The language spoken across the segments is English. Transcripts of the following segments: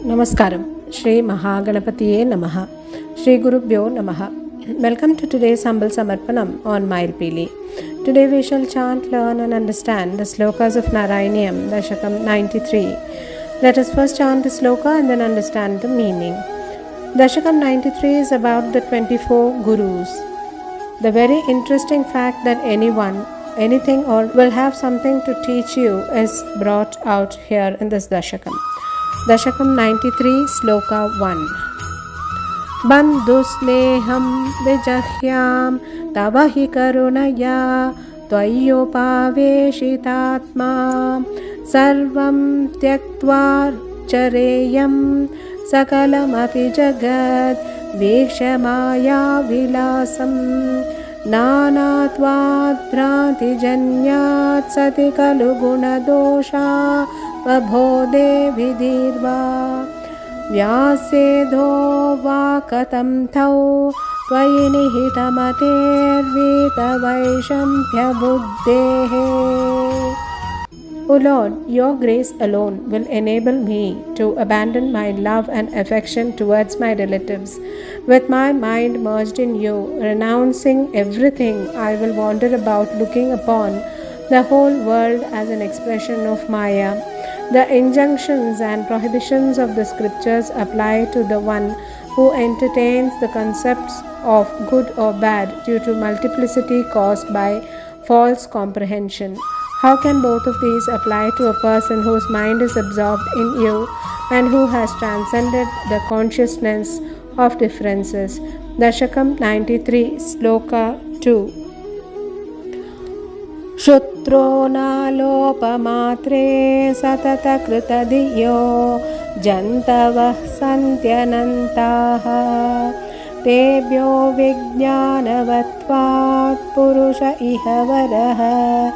Namaskaram. Shri Mahaganapatiye Namah. Shri Gurubhyo Namah. Welcome to today's humble samarpanam on Mayilpeeli. Today we shall chant, learn and understand the slokas of Narayaneeyam Dasakam 93. Let us first chant the sloka and then understand the meaning. Dasakam 93 is about the 24 Gurus. The very interesting fact that anyone, anything or will have something to teach you is brought out here in this Dasakam. Dasakam 93 Sloka 1. Bandhusneham vijahyam tavahi karunaya tvayopaveshitatma sarvam tyaktva chareyam sakalamapi jagad vekshamaya vilasam nanatvad bhrantijanyat sati kalu gunadosha vabhode vidirva vyasedho vakatam thau tvayi nihitamatervita vaishampya buddhehe. O Lord, your grace alone will enable me to abandon my love and affection towards my relatives. With my mind merged in you, renouncing everything, I will wander about looking upon the whole world as an expression of Maya. The injunctions and prohibitions of the scriptures apply to the one who entertains the concepts of good or bad due to multiplicity caused by false comprehension. How can both of these apply to a person whose mind is absorbed in you and who has transcended the consciousness of differences? Dasakam 93 Sloka 2. Shutro nalopamatre satata kritadiyo jantavah santyanantaha tebhyo vijnanavatvat purusha iha varaha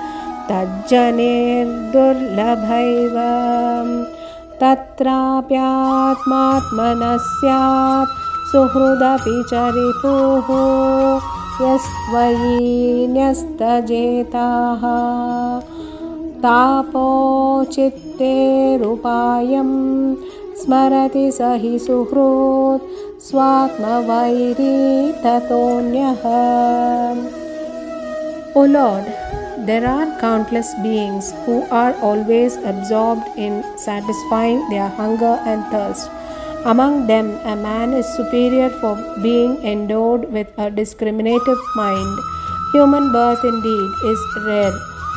tajjanir durlabhaiva tatrapyatmatmanasyat suhrudapi charipuhu yastvayi nyastajetaha tapo chitte rupayam smarati sahi suhrut swatmavairi tatonyah. O Lord, there are countless beings who are always absorbed in satisfying their hunger and thirst. Among them, a man is superior for being endowed with a discriminative mind. Human birth indeed is rare.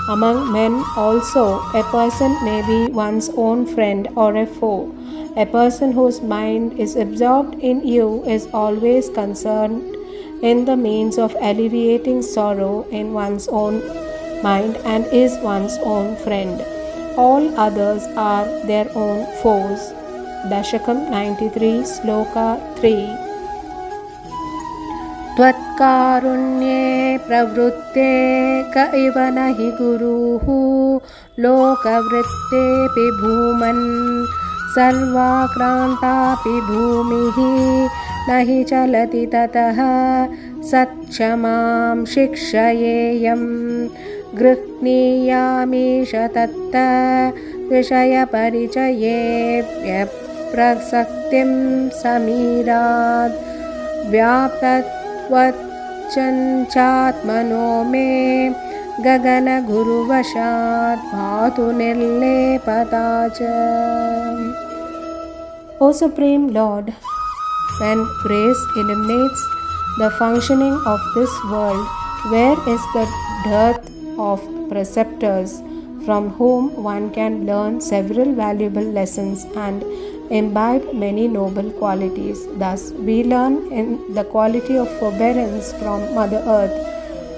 Among men also, a person may be one's own friend or a foe. A person whose mind is absorbed in you is always concerned in the means of alleviating sorrow in one's own mind and is one's own friend. All others are their own foes. Dasakam 93 Sloka 3. Tvatkarunye pravrutte ka iva nahi guruhu lokavrittepi bhuman sarvakrantapi bhumihi nahi chalati tataha satchamam shikshayeyam grhniyamisha tatta vishaya parichaye prasaktim samirad vyaptatvachanchatmano me gagana guruvashat bhatu nirlepatacha. O Supreme Lord, when grace illuminates the functioning of this world, where is the dearth of preceptors from whom one can learn several valuable lessons and imbibe many noble qualities? Thus, we learn in the quality of forbearance from Mother Earth,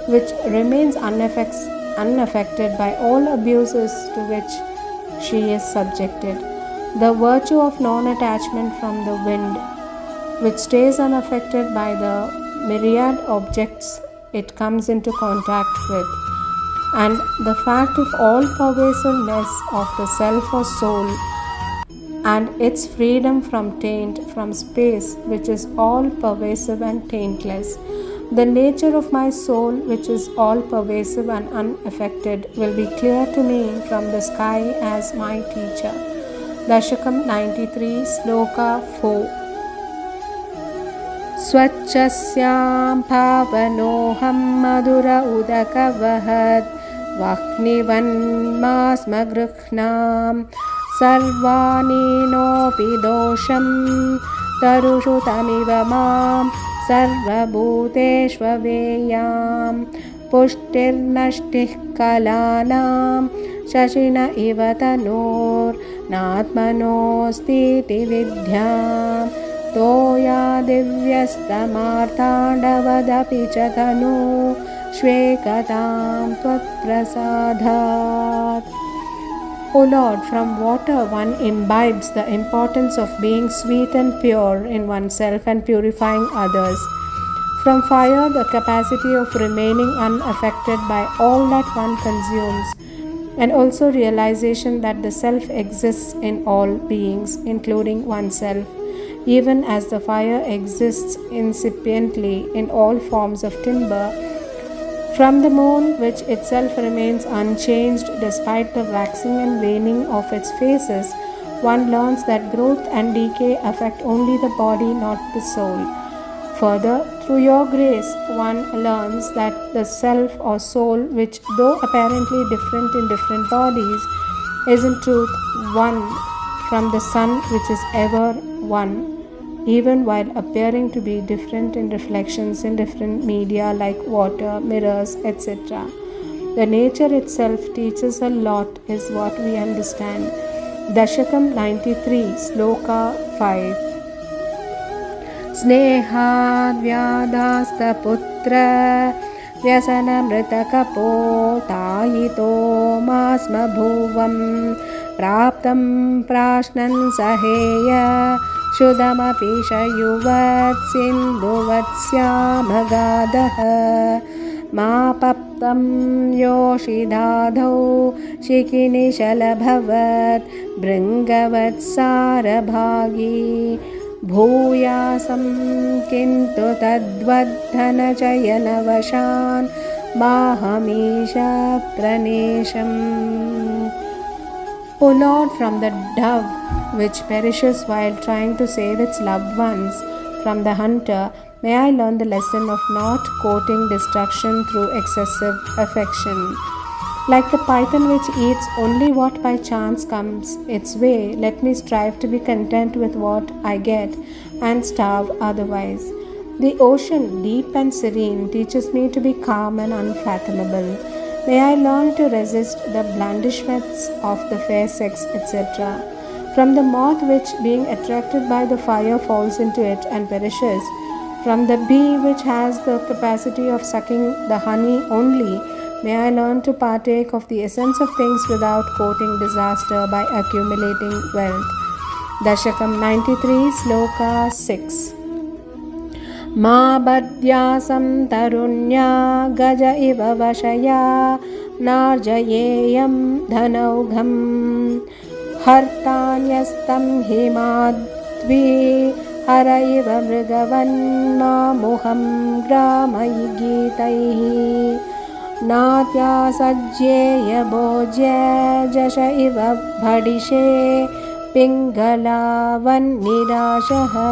which remains unaffected by all abuses to which she is subjected. The virtue of non-attachment from the wind, which stays unaffected by the myriad objects it comes into contact with, and the fact of all pervasiveness of the self or soul and its freedom from taint from space, which is all pervasive and taintless. The nature of my soul, which is all pervasive and unaffected, will be clear to me from the sky as my teacher. Dasakam 93, Sloka 4. Swachchasyam bhavanoham madura udakavahat vahnivanmasma grukhnam sarvani nopi dosham tarushu tamiva mam sarvabhuteshvaveyam pushtirnashtih kalanam shashina iva tanur natmanosthiti vidyam toya divyastamarthandavadapi cha tanu shvekatam tvatprasadhat. O Lord, from water one imbibes the importance of being sweet and pure in oneself and purifying others. From fire, the capacity of remaining unaffected by all that one consumes, and also realization that the self exists in all beings, including oneself, even as the fire exists incipiently in all forms of timber. From the moon, which itself remains unchanged despite the waxing and waning of its phases, one learns that growth and decay affect only the body, not the soul. Further, through your grace, one learns that the self or soul, which though apparently different in different bodies, is in truth one from the sun, which is ever one, even while appearing to be different in reflections in different media like water, mirrors, etc. The nature itself teaches a lot, is what we understand. Dasakam 93, Sloka 5. Snehad vyadasta putra vyasanamrita kapo tayito masma bhuvam praptam prashnan saheya Shudamapi shayuvat sindhuvatsyamagadah ma paptam yoshidadhau shikini shalabhavat bringavat sarabhagi bhuyasam kintu tadvadhana chayanavashan mahamisha pranesham. O Lord, from the dove which perishes while trying to save its loved ones from the hunter, may I learn the lesson of not courting destruction through excessive affection. Like the python which eats only what by chance comes its way, let me strive to be content with what I get and starve otherwise. The ocean, deep and serene, teaches me to be calm and unfathomable. May I learn to resist the blandishments of the fair sex, etc. From the moth which, being attracted by the fire, falls into it and perishes, from the bee which has the capacity of sucking the honey only, may I learn to partake of the essence of things without courting disaster by accumulating wealth. Dasakam 93, Sloka 6. Ma badhyasam tarunya gaja iva vashaya narjayeyam dhanaugham hartanyastam himadvi haraiva mrigavan mamuham gramayigitaihi natya sajyeya bhojya jasha iva bhadishe pingalavan nirashaha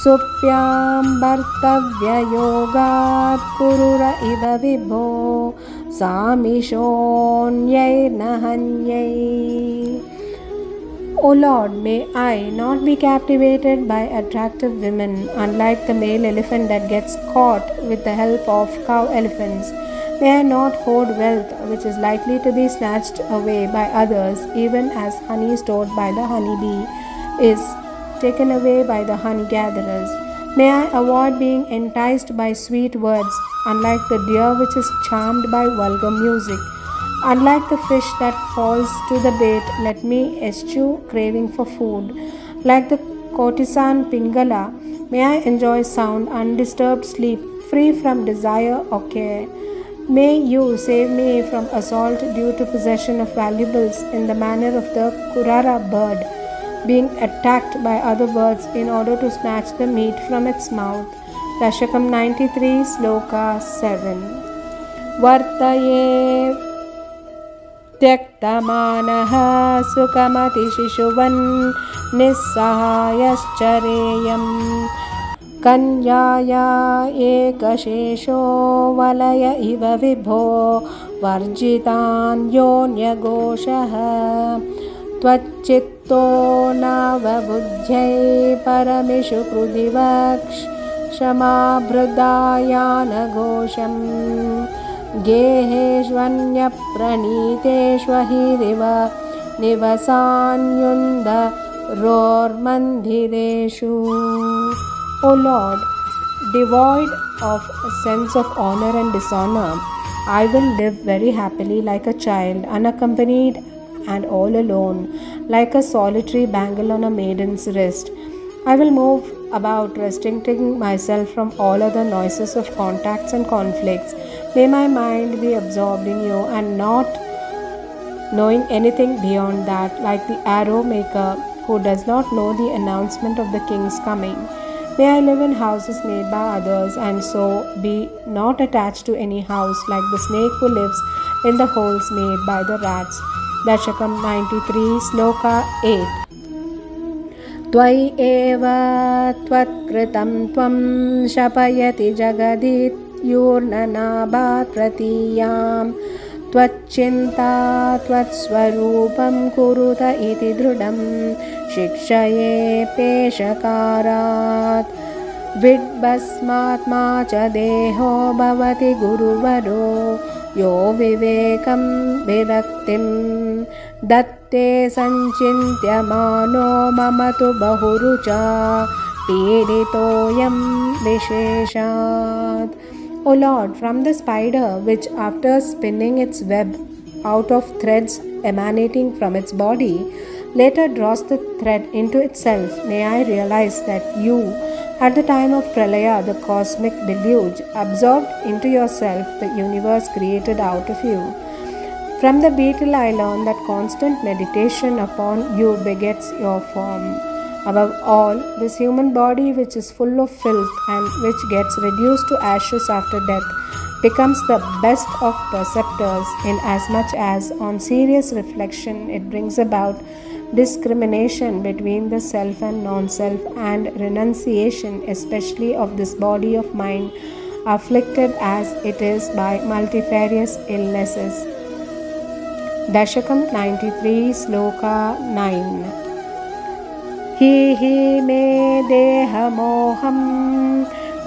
Supyam bhartavya yogat kurura iva vibho samishonyai nahanyai. O Lord, may I not be captivated by attractive women, unlike the male elephant that gets caught with the help of cow elephants. May I not hoard wealth which is likely to be snatched away by others, even as honey stored by the honeybee is taken away by the honey gatherers. May I avoid being enticed by sweet words, unlike the deer which is charmed by vulgar music. Unlike the fish that falls to the bait, let me eschew craving for food. Like the courtesan Pingala, may I enjoy sound, undisturbed sleep, free from desire or care. May you save me from assault due to possession of valuables in the manner of the Kurara bird, being attacked by other birds in order to snatch the meat from its mouth. Dasakam 93, Sloka 7. Vartaye त्यक्तमानः सुखमतिशिशुवन् निस्सहायश्चरेयम् कन्याया एकशेषो वलय इव विभो वर्जितान्योन्यघोषः त्वच्चित्तो नावबुद्ध्यै परमिषु कृदिवक्ष क्षमाभृदायानघोषम् गेहेष्वन्यप्रणीतेष्वहिरिव निवसान्युन्दरोर्मन्दिरेषु. O Lord, devoid of a sense of honor and dishonor, I will live very happily like a child, unaccompanied and all alone, like a solitary bangle on a maiden's wrist. I will move about, restricting myself from all other noises of contacts and conflicts. May my mind be absorbed in you and not knowing anything beyond that, like the arrow maker who does not know the announcement of the king's coming. May I live in houses made by others and so be not attached to any house, like the snake who lives in the holes made by the rats. Dasakam 93, Sloka 8. Tvai eva tvatkritam tvam shapayati jagadit yurnanabhat pratiyam त्वच्चिन्ता त्वत्स्वरूपं कुरुत इति दृढं शिक्षये पेशकारात् विड्भस्मात्मा च देहो भवति गुरुवरो यो विवेकं विरक्तिं दत्ते सञ्चिन्त्यमानो मम तु बहुरुचा पीडितोऽयं विशेषात्. O Lord, from the spider, which after spinning its web out of threads emanating from its body, later draws the thread into itself, may I realize that you, at the time of Pralaya, the cosmic deluge, absorbed into yourself the universe created out of you. From the beetle I learn that constant meditation upon you begets your form. Above all, this human body, which is full of filth and which gets reduced to ashes after death, becomes the best of preceptors, inasmuch as, on serious reflection, it brings about discrimination between the self and non-self, and renunciation especially of this body of mine, afflicted as it is by multifarious illnesses. Dasakam 93, Sloka 9. Hi me dehamoham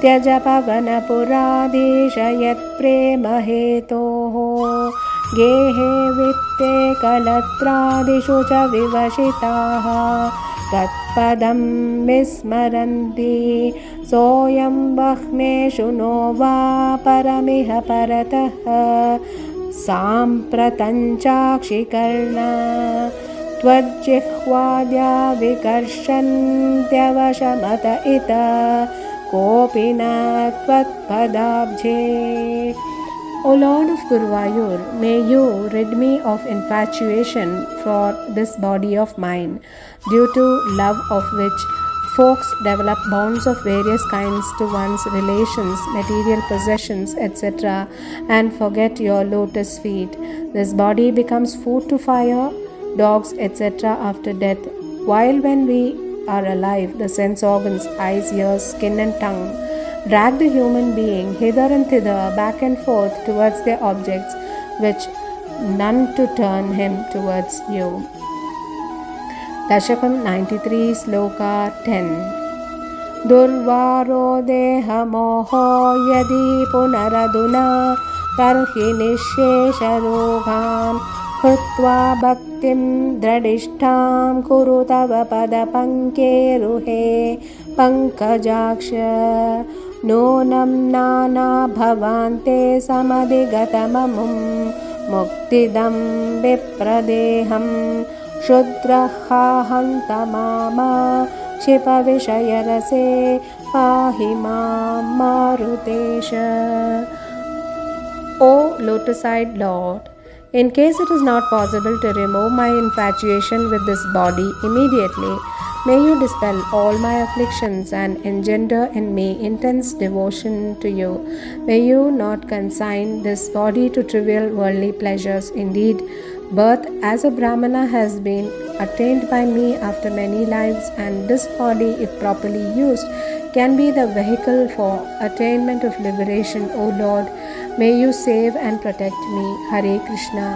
त्यज पवनपुराधीशयत् प्रेमहेतोः गेहे वित्ते कलत्रादिषु च विवशिताः तत्पदं विस्मरन्ति सोऽयं वह्नेषु no वा परमिह परतः साम्प्रतञ्चाक्षिकर्ण त्वज्जिह्वाद्या विकर्षन्त्यवशमत इत कोऽपि न त्वत्पदाब्जे. O Lord of Gurubhyo, may you rid me of infatuation for this body of mine, due to love of which folks develop bonds of various kinds to one's relations, material possessions, etc., and forget your lotus feet. This body becomes food to fire, dogs, etc. after death, while when we are alive, the sense organs, eyes, ears, skin and tongue drag the human being hither and thither, back and forth towards their objects, which none to turn him towards you. Dasakam 93, Sloka 10. Durvaro deha moho yadi punaraduna tarhi nishesha roghan Hrutva bhaktim dradishtham kuru tava pada pankeruhe pankajaksha nonam nana bhavante samadigatamamum muktidam vipradeham shudrahahantamama kshipavishayarase pahimam marutesha. O lotus-eyed Lord, in case it is not possible to remove my infatuation with this body immediately, may you dispel all my afflictions and engender in me intense devotion to you. May you not consign this body to trivial worldly pleasures. Indeed, Birth as a Brahmana has been attained by me after many lives, and this body, if properly used, can be the vehicle for attainment of liberation. O Lord, may you save and protect me. Hare Krishna.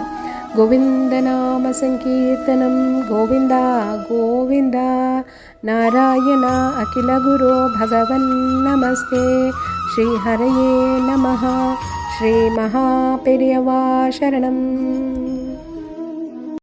Govinda Nama Sankirtanam, Govinda Govinda, Narayana Akila Guru Bhagavan Namaste, Shri Haraye Namaha, Shri Maha Periyava Sharanam.